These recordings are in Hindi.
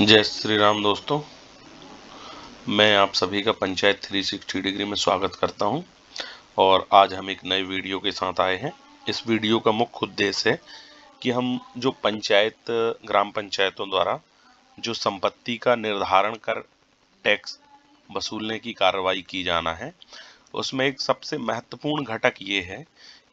जय श्री राम दोस्तों। मैं आप सभी का पंचायत 360 डिग्री में स्वागत करता हूं और आज हम एक नए वीडियो के साथ आए हैं। इस वीडियो का मुख्य उद्देश्य है कि हम जो पंचायत ग्राम पंचायतों द्वारा जो संपत्ति का निर्धारण कर टैक्स वसूलने की कार्रवाई की जाना है, उसमें एक सबसे महत्वपूर्ण घटक ये है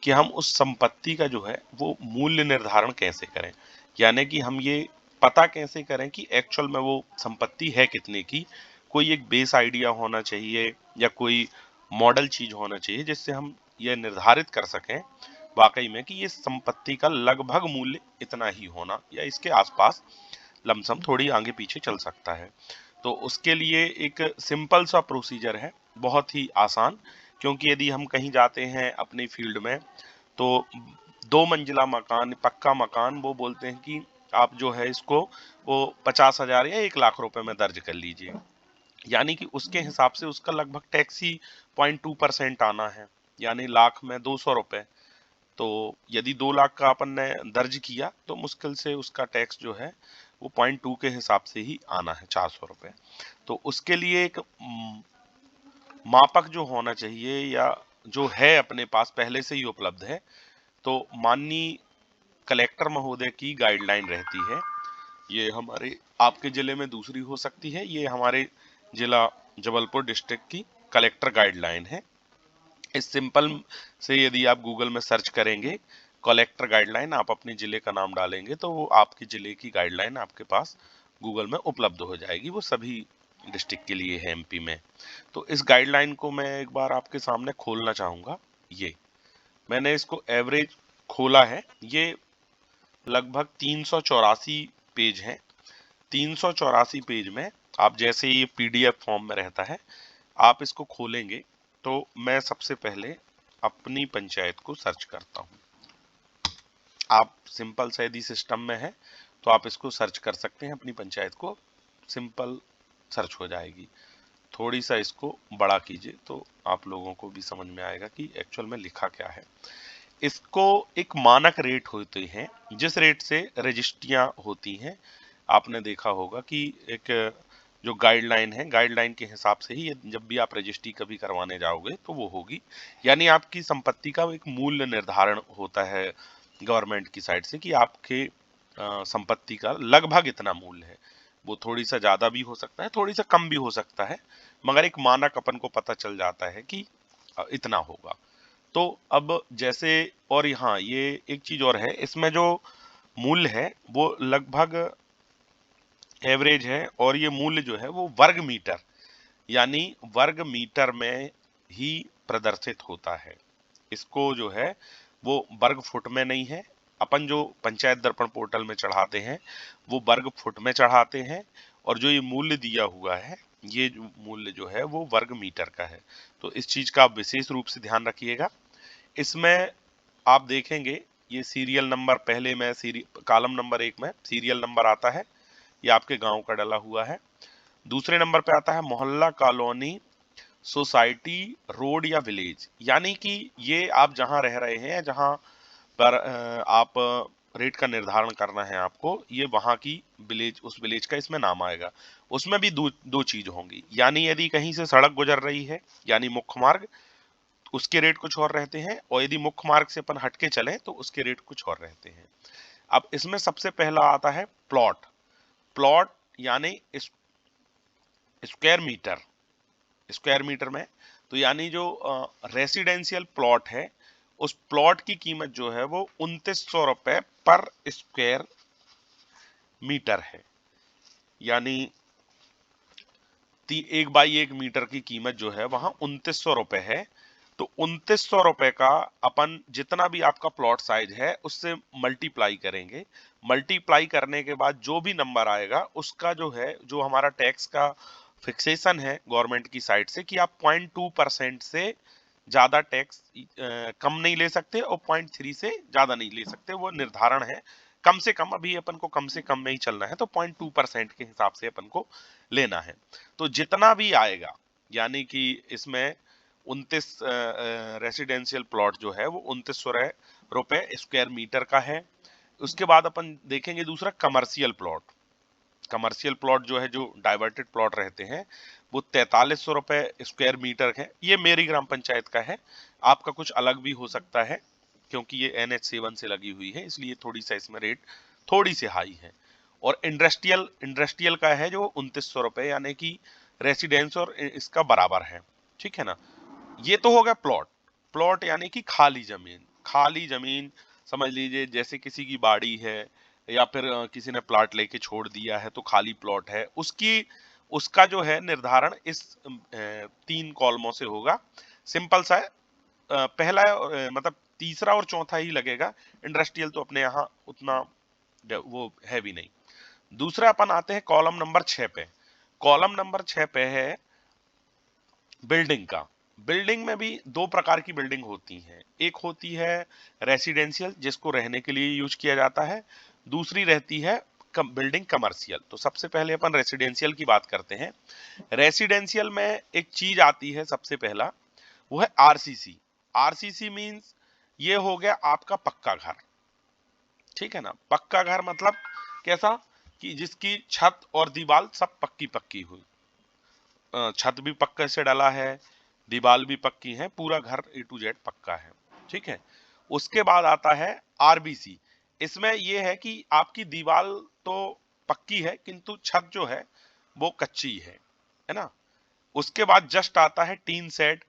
कि हम उस संपत्ति का जो है वो मूल्य निर्धारण कैसे करें। यानी कि हम ये पता कैसे करें कि एक्चुअल में वो संपत्ति है कितने की। कोई एक बेस आइडिया होना चाहिए या कोई मॉडल चीज होना चाहिए जिससे हम ये निर्धारित कर सकें वाकई में कि ये संपत्ति का लगभग मूल्य इतना ही होना या इसके आसपास लमसम थोड़ी आगे पीछे चल सकता है। तो उसके लिए एक सिंपल सा प्रोसीजर है, बहुत ही आसान। क्योंकि यदि हम कहीं जाते हैं अपनी फील्ड में तो 2 मंजिला मकान, पक्का मकान, वो बोलते हैं कि आप जो है इसको वो 50,000 या 1 लाख रुपए में दर्ज कर लीजिए। यानी कि उसके हिसाब से उसका लगभग टैक्स ही 0.2% आना है, यानी लाख में 200 रुपए। तो यदि 2 लाख का अपन ने दर्ज किया तो मुश्किल से उसका टैक्स जो है वो 0.2 के हिसाब से ही आना है, 400 रुपए। तो उसके लिए एक मापक जो होना चाहिए या जो है अपने पास पहले से ही उपलब्ध है, तो माननीय कलेक्टर महोदय की गाइडलाइन रहती है। ये हमारे आपके जिले में दूसरी हो सकती है, ये हमारे जिला जबलपुर डिस्ट्रिक्ट की कलेक्टर गाइडलाइन है। इस सिंपल से यदि आप गूगल में सर्च करेंगे कलेक्टर गाइडलाइन, आप अपने जिले का नाम डालेंगे तो वो आपके जिले की गाइडलाइन आपके पास गूगल में उपलब्ध हो जाएगी। वो सभी डिस्ट्रिक्ट के लिए है एमपी में। तो इस गाइडलाइन को मैं एक बार आपके सामने खोलना चाहूंगा। ये मैंने इसको एवरेज खोला है। ये लगभग 384 पेज है। 384 पेज में आप जैसे ये पीडीएफ फॉर्म में रहता है, आप इसको खोलेंगे तो मैं सबसे पहले अपनी पंचायत को सर्च करता हूँ। आप सिंपल सा यदि सिस्टम में है तो आप इसको सर्च कर सकते हैं, अपनी पंचायत को सिंपल सर्च हो जाएगी। थोड़ी सा इसको बड़ा कीजिए तो आप लोगों को भी समझ में आएगा कि एक्चुअल में लिखा क्या है। इसको एक मानक रेट होते हैं जिस रेट से रजिस्ट्रियां होती हैं। आपने देखा होगा कि एक जो गाइडलाइन है, गाइडलाइन के हिसाब से ही ये जब भी आप रजिस्ट्री कभी करवाने जाओगे तो वो होगी। यानी आपकी संपत्ति का एक मूल्य निर्धारण होता है गवर्नमेंट की साइड से कि आपके संपत्ति का लगभग इतना मूल्य है। वो थोड़ी सा ज्यादा भी हो सकता है, थोड़ी सा कम भी हो सकता है, मगर एक मानक अपन को पता चल जाता है कि इतना होगा। तो अब जैसे, और यहाँ ये एक चीज और है, इसमें जो मूल्य है वो लगभग एवरेज है और ये मूल्य जो है वो वर्ग मीटर, यानी वर्ग मीटर में ही प्रदर्शित होता है। इसको जो है वो वर्ग फुट में नहीं है। अपन जो पंचायत दर्पण पोर्टल में चढ़ाते हैं वो वर्ग फुट में चढ़ाते हैं, और जो ये मूल्य दिया हुआ है, ये जो मूल्य जो है वो वर्ग मीटर का है। तो इस चीज का आप विशेष रूप से ध्यान रखिएगा। इसमें आप देखेंगे ये सीरियल नंबर, पहले में कॉलम नंबर 1 में सीरियल नंबर आता है, ये आपके गांव का डला हुआ है। दूसरे नंबर पे आता है मोहल्ला, कॉलोनी, सोसाइटी, रोड या विलेज, यानी कि ये आप जहां रह रहे हैं, जहां पर आप रेट का निर्धारण करना है आपको, ये वहां की विलेज, उस विलेज का इसमें नाम आएगा। उसमें भी दो चीज होंगी, यानी यदि कहीं से सड़क गुजर रही है यानी मुख्य मार्ग, उसके रेट कुछ और रहते हैं, और यदि मुख्य मार्ग से अपन हटके चले तो उसके रेट कुछ और रहते हैं। अब इसमें सबसे पहला आता है प्लॉट। प्लॉट यानी स्क्वायर मीटर, स्क्वायर मीटर में, तो यानी जो रेसिडेंशियल प्लॉट है उस प्लॉट की कीमत जो है वो 2900 रुपए पर स्क्वायर मीटर है। यानी 1 बाई 1 मीटर की कीमत जो है वहां 2900 रुपए है। तो 2900 रुपए का अपन जितना भी आपका प्लॉट साइज है उससे मल्टीप्लाई करेंगे। मल्टीप्लाई करने के बाद जो भी नंबर आएगा उसका जो है, जो हमारा टैक्स का फिक्सेशन है गवर्नमेंट की साइड से कि आप 0.2% से ज्यादा टैक्स कम नहीं ले सकते और 0.3 से ज्यादा नहीं ले सकते, वो निर्धारण है। कम से कम, अभी अपन को कम से कम में ही चलना है, तो 0.2% के हिसाब से अपन को लेना है। तो जितना भी आएगा, यानी कि इसमें 29 रेसिडेंशियल प्लॉट जो है वो 2900 रुपए स्क्वायर मीटर का है। उसके बाद अपन देखेंगे दूसरा कमर्शियल प्लॉट। कमर्शियल प्लॉट जो है, जो डाइवर्टेड प्लॉट रहते हैं, वो 4300 रुपए स्क्वायर मीटर है। ये मेरी ग्राम पंचायत का है, आपका कुछ अलग भी हो सकता है, क्योंकि ये NH7 से लगी हुई है, इसलिए थोड़ी सा इसमें रेट थोड़ी सी हाई है। और इंडस्ट्रियल का है जो 2900 रुपए, यानी कि रेसिडेंस और इसका बराबर है, ठीक है ना। ये तो हो गया प्लॉट यानी कि खाली जमीन समझ लीजिए, जैसे किसी की बाड़ी है या फिर किसी ने प्लॉट लेके छोड़ दिया है तो खाली प्लॉट है, उसका जो है निर्धारण इस 3 कॉलमों से होगा। सिंपल सा है। पहला मतलब तीसरा और चौथा ही लगेगा, इंडस्ट्रियल तो अपने यहाँ उतना वो है भी नहीं। दूसरा अपन आते हैं कॉलम नंबर 6 पे। कॉलम नंबर 6 पे है बिल्डिंग का। बिल्डिंग में भी 2 प्रकार की बिल्डिंग होती हैं। एक होती है रेसिडेंशियल, जिसको रहने के लिए यूज किया जाता है। दूसरी रहती है बिल्डिंग कमर्शियल। तो सबसे पहले अपन रेसिडेंशियल की बात करते हैं। रेसिडेंशियल में एक चीज आती है सबसे पहला, वो है RCC। RCC मीन्स ये हो गया आपका पक्का घर, ठीक है ना। पक्का घर मतलब कैसा, कि जिसकी छत और दीवार सब पक्की हुई, छत भी पक्के से डला है, दीवार भी पक्की है, पूरा घर A to Z पक्का है, ठीक है। उसके बाद आता है RBC। इसमें यह है कि आपकी दीवार तो पक्की है किंतु छत जो है वो कच्ची है ना। उसके बाद जस्ट आता है टीन शेड।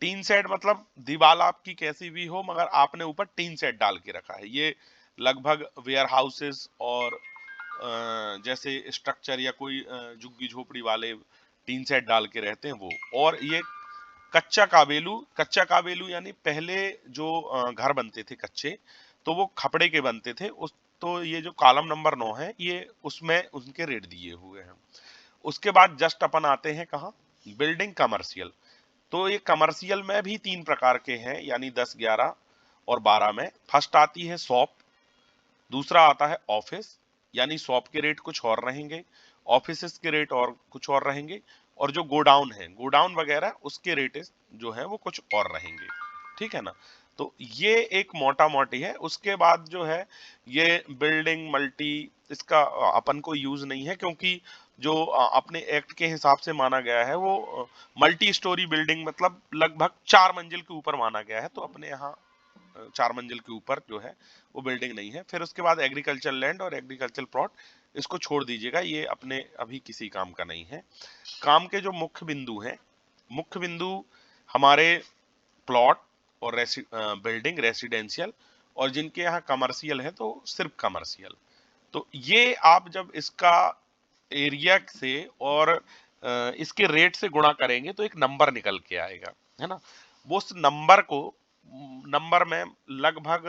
टीन शेड मतलब दीवार आपकी कैसी भी हो मगर आपने ऊपर टीन शेड डाल के रखा है। ये लगभग वेयर हाउसेस और जैसे स्ट्रक्चर या कोई झुग्गी झोपड़ी वाले टीन शेड डाल के रहते हैं वो। और ये कच्चा काबेलू यानी पहले जो घर बनते थे कच्चे, तो वो खपड़े के बनते थे। तो ये जो कॉलम नंबर 9 है, ये उसमें उनके रेट दिए हुए हैं। उसके बाद जस्ट अपन आते हैं कहाँ, बिल्डिंग कमर्शियल। तो ये कमर्शियल में भी 3 प्रकार के हैं, यानी 10, 11 और 12 में। फर्स्ट आती है शॉप, दूसरा आता है ऑफिस, यानी शॉप के रेट कुछ और रहेंगे, ऑफिसेस के रेट और कुछ और रहेंगे, और जो गोडाउन है, गोडाउन वगैरह उसके रेट जो है वो कुछ और रहेंगे, ठीक है ना। तो ये एक मोटा मोटी है। उसके बाद जो है ये बिल्डिंग मल्टी, इसका अपन को यूज नहीं है, क्योंकि जो अपने एक्ट के हिसाब से माना गया है वो मल्टी स्टोरी बिल्डिंग मतलब लगभग 4 मंजिल के ऊपर माना गया है। तो अपने यहाँ 4 मंजिल के ऊपर जो है वो बिल्डिंग नहीं है। फिर उसके बाद एग्रीकल्चर लैंड और एग्रीकल्चर प्लॉट, इसको छोड़ दीजिएगा, ये अपने अभी किसी काम का नहीं है। काम के जो मुख्य बिंदु हैं, मुख्य बिंदु हमारे प्लॉट और बिल्डिंग रेसिडेंशियल, और जिनके यहाँ कमर्शियल है तो सिर्फ कमर्शियल। तो ये आप जब इसका एरिया से और इसके रेट से गुणा करेंगे तो एक नंबर निकल के आएगा, है ना। वो उस नंबर में लगभग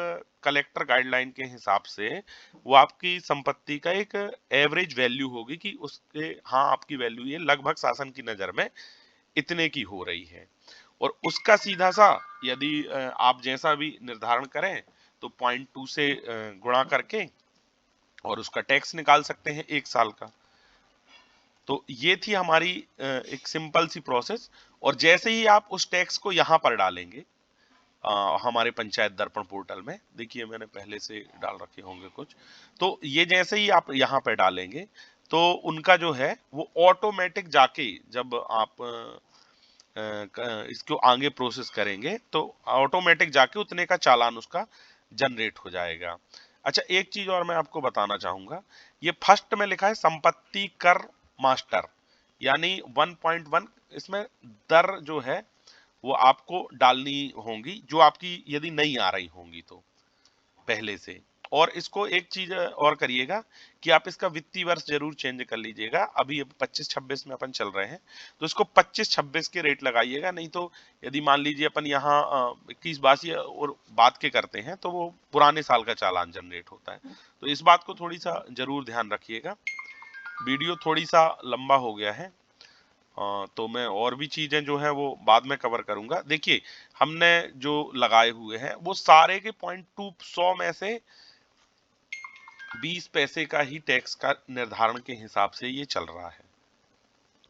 कलेक्टर गाइडलाइन के हिसाब से वो आपकी संपत्ति का एक एवरेज वैल्यू होगी, कि उसके हाँ आपकी वैल्यू ये लगभग शासन की नजर में इतने की हो रही है। और उसका सीधा सा यदि आप जैसा भी निर्धारण करें तो 0.2 से गुणा करके और उसका टैक्स निकाल सकते हैं 1 साल का। तो ये थी हमारी एक सिंपल सी प्रोसेस। और जैसे ही आप उस टैक्स को यहाँ पर डालेंगे हमारे पंचायत दर्पण पोर्टल में, देखिए मैंने पहले से डाल रखे होंगे कुछ, तो ये जैसे ही आप यहाँ पे डालेंगे तो उनका जो है वो ऑटोमेटिक जाके, जब आप इसको आगे प्रोसेस करेंगे तो ऑटोमेटिक जाके उतने का चालान उसका जनरेट हो जाएगा। अच्छा, एक चीज और मैं आपको बताना चाहूंगा, ये फर्स्ट में लिखा है संपत्ति कर मास्टर, यानी 1.1, इसमें दर जो है वो आपको डालनी होंगी, जो आपकी यदि नहीं आ रही होंगी तो पहले से। और इसको एक चीज और करिएगा कि आप इसका वित्तीय वर्ष जरूर चेंज कर लीजिएगा। अभी 25-26 में अपन चल रहे हैं, तो इसको 25-26 के रेट लगाइएगा। नहीं तो यदि मान लीजिए अपन यहाँ 21-22 और बात के करते हैं तो वो पुराने साल का चालान जनरेट होता है। तो इस बात को थोड़ी सा जरूर ध्यान रखिएगा। वीडियो थोड़ी सा लंबा हो गया है, तो मैं और भी चीजें जो है वो बाद में कवर करूंगा। देखिए हमने जो लगाए हुए हैं वो सारे के 0.2 में से 20 पैसे का ही टैक्स का निर्धारण के हिसाब से ये चल रहा है,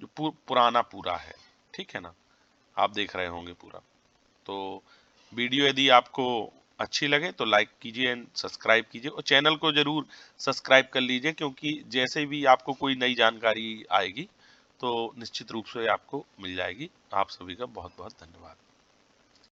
जो पुराना पूरा है, ठीक है ना। आप देख रहे होंगे पूरा। तो वीडियो यदि आपको अच्छी लगे तो लाइक कीजिए एंड सब्सक्राइब कीजिए और चैनल को जरूर सब्सक्राइब कर लीजिए, क्योंकि जैसे भी आपको कोई नई जानकारी आएगी तो निश्चित रूप से आपको मिल जाएगी। आप सभी का बहुत बहुत धन्यवाद।